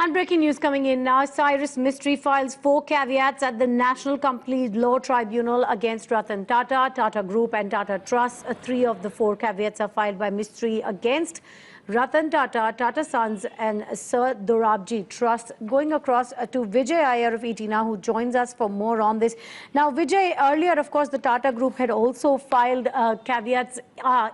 And breaking news coming in now. Cyrus Mistry files 4 caveats at the National Company Law Tribunal against Ratan Tata, Tata Group and Tata Trust. 3 of the 4 caveats are filed by Mistry against Ratan Tata, Tata Sons and Sir Dorabji Trust. Going across to Vijay Iyer of ET Now, who joins us for more on this. Now, Vijay, earlier, of course, the Tata Group had also filed caveats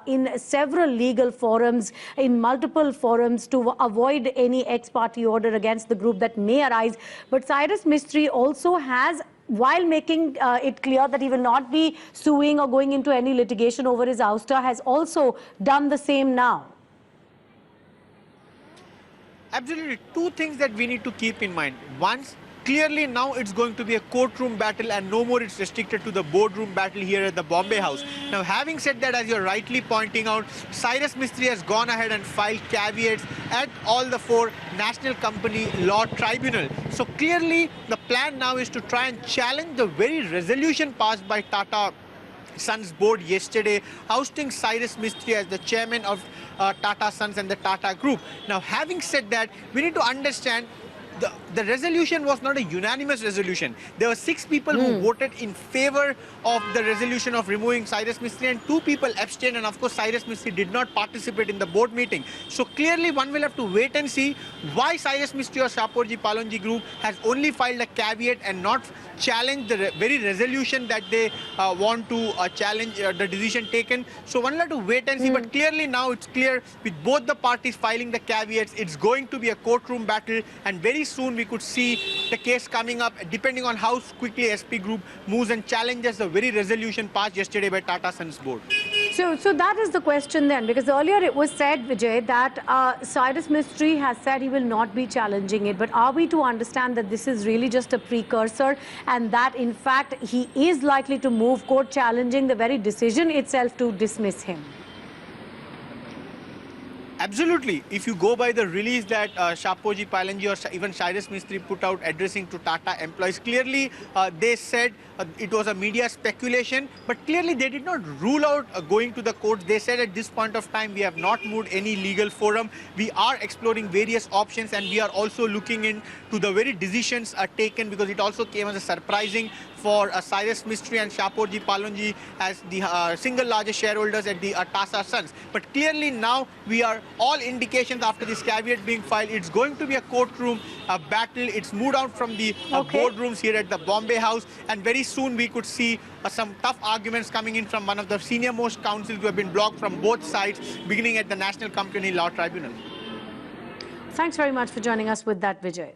in several legal forums, in multiple forums, to avoid any ex-party order against the group that may arise. But Cyrus Mistry also has, while making it clear that he will not be suing or going into any litigation over his ouster, has also done the same now. Absolutely. 2 things that we need to keep in mind. One, clearly now it's going to be a courtroom battle and no more it's restricted to the boardroom battle here at the Bombay House. Now, having said that, as you're rightly pointing out, Cyrus Mistry has gone ahead and filed caveats at all the 4 National Company Law Tribunal. So clearly the plan now is to try and challenge the very resolution passed by Tata Sons board yesterday, ousting Cyrus Mistry as the chairman of Tata Sons and the Tata Group. Now, having said that, we need to understand the resolution was not a unanimous resolution. There were 6 people who voted in favor of the resolution of removing Cyrus Mistry and 2 people abstained, and of course Cyrus Mistry did not participate in the board meeting. So clearly one will have to wait and see why Cyrus Mistry or Shapoorji Pallonji Group has only filed a caveat and not challenged the very resolution that they want to challenge the decision taken. So one will have to wait and see, but clearly now it's clear with both the parties filing the caveats, it's going to be a courtroom battle, and very soon we could see the case coming up depending on how quickly SP Group moves and challenges the very resolution passed yesterday by Tata Sons board. So that is the question then, because earlier it was said, Vijay, that Cyrus Mistry has said he will not be challenging it. But are we to understand that this is really just a precursor and that in fact he is likely to move court challenging the very decision itself to dismiss him? Absolutely. If you go by the release that Shapoorji Pallonji or even Cyrus Mistry put out addressing to Tata employees, clearly they said it was a media speculation, but clearly they did not rule out going to the courts. They said at this point of time, we have not moved any legal forum. We are exploring various options and we are also looking into the very decisions taken, because it also came as a surprising for Cyrus Mistry and Shapoorji Pallonji as the single largest shareholders at the Tata Sons. But clearly now we are all indications after this caveat being filed, it's going to be a courtroom battle. It's moved out from the boardrooms here at the Bombay House, and very soon we could see some tough arguments coming in from one of the senior most counsels who have been blocked from both sides, beginning at the National Company Law Tribunal. Thanks very much for joining us with that, Vijay.